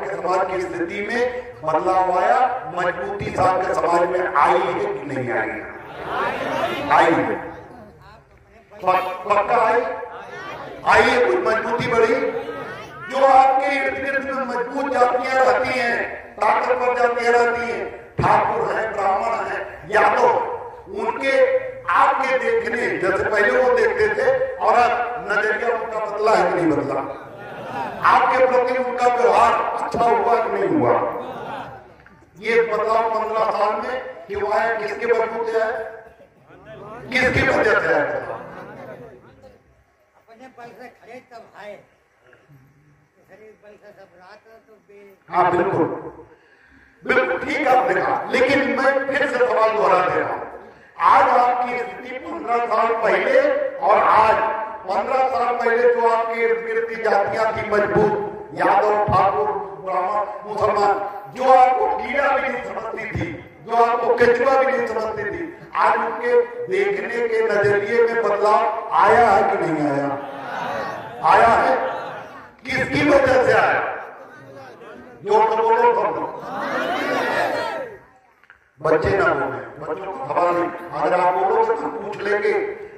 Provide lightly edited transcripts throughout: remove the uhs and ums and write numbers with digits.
के समाज की स्थिति में बदलाव आया, मजबूती साहब के समाज में आई है कि नहीं आई? आई है, पक्का आई है, कुछ मजबूती बढ़ी। जो आपके इर्द गिर्द में मजबूत जातियां रहती हैं, ताकतवर जातियां रहती हैं, ठाकुर है, ब्राह्मण है, यादव, उनके आपके देखने जैसे पहले वो देखते थे और अब नजरिया उनका बदला है कि नहीं बदला? आपके प्रति उनका व्यवहार अच्छा हुआ कि नहीं हुआ? ये बदलाव 15 साल में क्यों आया? किसके बलबूते से आया? किसकी वजह से आया? अपने बल से खड़े तब आए, बल से सब रात तो हाँ बिल्कुल बिल्कुल ठीक है देखा। लेकिन मैं फिर से सवाल दोहरा दे रहा हूँ, आज आपकी स्थिति 15 साल पहले और आज 15 साल पहले जो आपके इर्द गिर्द की जातियां थी मजबूत, यादव, ठाकुर, ब्राह्मण, मुसलमान, जो आपको कीड़ा भी नहीं समझती थी, जो आपको केचुआ भी नहीं समझती थी, आज उनके देखने के नजरिए में बदलाव आया है कि नहीं आया? आया है। किसकी वजह से आया? जोर से बोलो सब लोग। बच्चे ना बोले, बच्चों को खबर नहीं। अगर आप बोलोगे तो पूछ लेंगे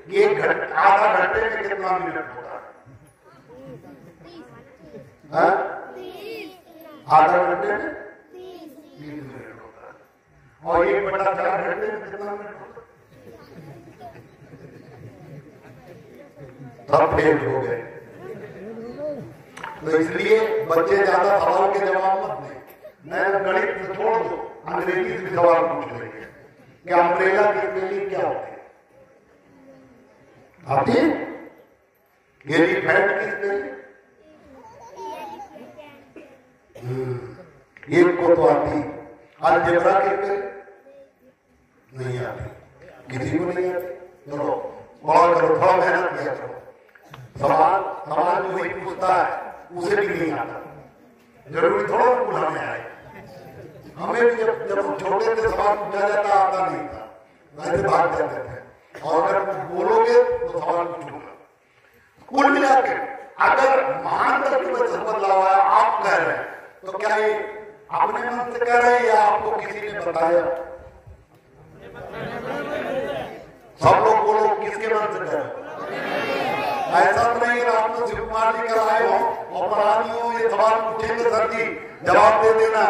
कि आधा घंटे में कितना मिनट होता है? आधा घंटे में 30 मिनट होता है। और 1/4 घंटे में कितना मिनट होता है? सब फेल हो गए। तो इसलिए बच्चे ज्यादा सवाल के जवाब मत दें। मैं गणित छोड़ दो, अंग्रेजी से सवाल पूछ लेंगे कि अम्ब्रेला की स्पेलिंग क्या होती है? आती है? एलिफेंट की स्पेलिंग एक को तो आती, अलजेब्रा की स्पेलिंग नहीं आती, किसी को नहीं आती। चलो बड़ा करो, थोड़ा मेहनत किया करो। सवाल जो वही पूछता है उसे भी नहीं आता, जरूरी थोड़ा बुलाने आए। हमें भी जब छोटे थे सवाल पूछा जाता आता नहीं था, वैसे भाग जाते थे। और अगर बोलोगे तो सवाल पूछूंगा। कुल मिलाकर अगर महान की वजह से बदलाव आया आप कह रहे हैं, तो क्या ये अपने मन से कह रहे हैं या आपको किसी ने बताया? सब लोग बोलो, किसके मन से कह रहे हैं? ऐसा तो नहीं रात में शिव कुमार जी कर आए हो और परानी हो, ये सवाल पूछेंगे सर जी जवाब दे देना।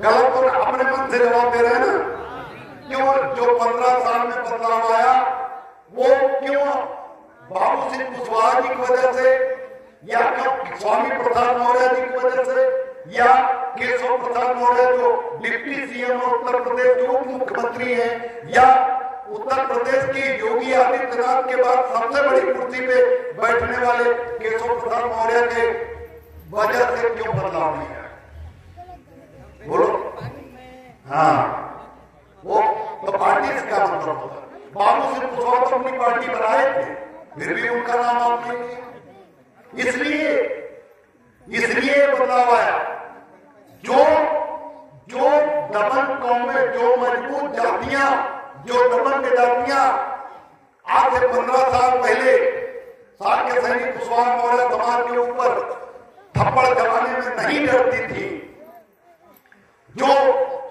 गलत तो अपने मन से जवाब दे रहे हैं ना। क्यों? जो 15 साल में बदलाव आया वो क्यों? बाबू सिंह कुशवाहा जी की वजह से, या क्यों स्वामी प्रसाद मौर्य जी की वजह से, या केशव प्रसाद मौर्य जो डिप्टी सीएम उत्तर प्रदेश के उप मुख्यमंत्री हैं, या उत्तर प्रदेश की योगी आदित्यनाथ के बाद सबसे बड़ी कुर्सी पे बैठने वाले केशव प्रसाद मौर्य के वजह से क्यों बदलाव नहीं आया? बोलो। हाँ, वो तो पार्टी से क्या मतलब होता? बाबू सिंह कुशवाहा तो अपनी पार्टी बनाए थे, फिर भी उनका नाम आप नहीं लिया। इसलिए बदलाव आया। जो दमन कौमें, जो मजबूत जातियां, जो दमन के जातियां आज से 15 साल पहले साक्य सैनिक कुशवाहा मौर्य समाज के ऊपर थप्पड़ जमाने में नहीं डरती थी, जो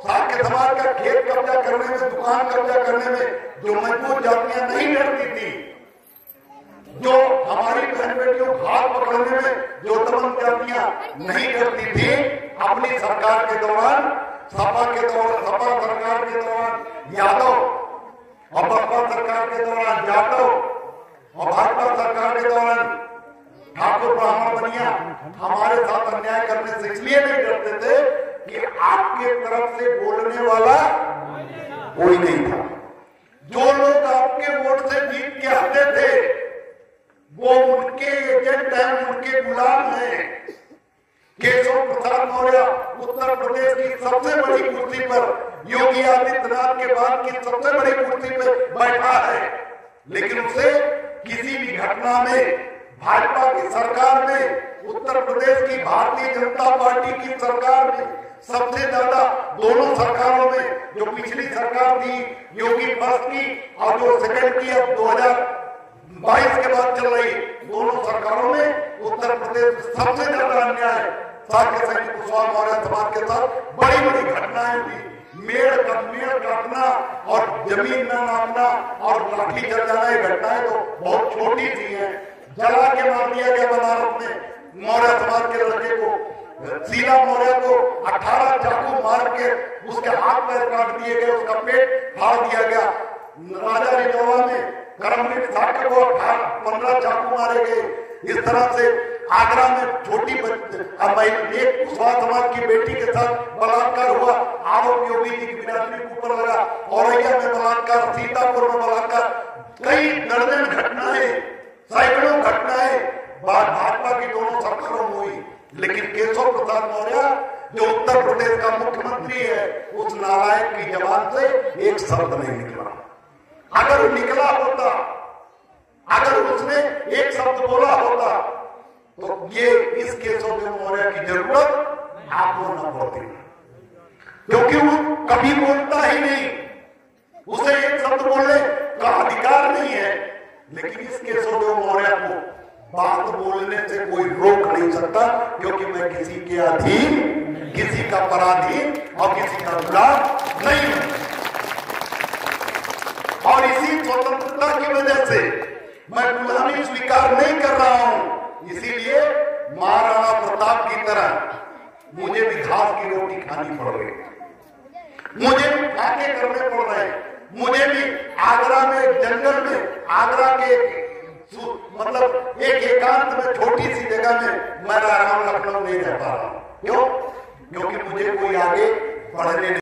साक्य समाज का खेत कब्जा करने में, दुकान कब्जा करने में जो मजबूत जातियां नहीं डरती थी, जो हमारी बहन बेटियों को हाथ पकड़ने में जो दमन जातियां नहीं डरती थी, अपनी सरकार के दौरान, सपा सरकार के दौरान यादव, और बसपा सरकार के दौरान यादव, और भाजपा सरकार के दौरान ठाकुर ब्राह्मण बनिया हमारे साथ अन्याय करने से इसलिए नहीं डरते थे कि आपके तरफ से बोलने वाला कोई नहीं था। जो लोग आपके वोट से जीत के आते थे वो उनके एजेंट हैं, उनके गुलाम हैं। केशव प्रसाद मौर्य उत्तर प्रदेश की सबसे बड़ी कुर्सी पर, योगी आदित्यनाथ के बाद की सबसे बड़ी कुर्सी पर बैठा है, लेकिन उसे किसी भी घटना में, भाजपा की सरकार में, उत्तर प्रदेश की भारतीय जनता पार्टी की सरकार में, सबसे ज्यादा दोनों सरकारों में, जो पिछली सरकार थी योगी फर्स्ट की और जो सेकंड की अब 2022 के बाद चल रही, दोनों सरकारों में उत्तर प्रदेश सबसे ज्यादा अन्याय, साक्य सैनिक कुशवाहा मौर्य समाज के साथ बड़ी बड़ी घटनाएं हुई। मेड़ काटना और जमीन न नापना और लाठी जल जाना, ये घटनाएं तो बहुत छोटी सी हैं। जला के मार दिया गया बनारस में मौर्य समाज के लड़के को, शीला मौर्य को 18 चाकू मार के उसके हाथ पैर काट दिए गए, उसका पेट फाड़ दिया गया। राजा रिजौवा में करमवीर साक्य को 15 चाकू मारे गए। इस तरह से आगरा में छोटी एक कुशवाहा समाज की बेटी के साथ बलात्कार हुआ, आरोप योगी की बिरादरी के ऊपर लगा। औरैया में बलात्कार, सीतापुर में बलात्कार, कई दर्जन घटनाएं, सैकड़ों घटनाएं भाजपा की दोनों सरकारों में हुई। लेकिन केशव प्रसाद मौर्य जो उत्तर प्रदेश का मुख्यमंत्री है, उस नालायक की जबान से एक शब्द नहीं निकला। अगर निकला होता, अगर उसने एक शब्द बोला होता तो ये इस केशव मौर्य की जरूरत आपको न पड़ती, क्योंकि वो कभी बोलता ही नहीं, उसे एक शब्द बोलने का अधिकार नहीं है। लेकिन इस केशव मौर्य को बात बोलने से कोई रोक नहीं सकता, क्योंकि मैं किसी के अधीन, किसी का पराधीन और किसी का गुलाम नहीं हूं। और इसी स्वतंत्रता की वजह से मैं गुलामी स्वीकार नहीं कर रहा हूं। इसीलिए महाराणा प्रताप की तरह मुझे भी घास की रोटी खानी पड़ रही है, मुझे भी फाके करने पड़ रहे हैं। मुझे भी आगरा में जंगल में, आगरा के मतलब एक एकांत में छोटी सी जगह में मैं रह रहा हूं, लखनऊ नहीं रह पा रहा हूं। क्यों? क्योंकि मुझे कोई आगे बढ़ने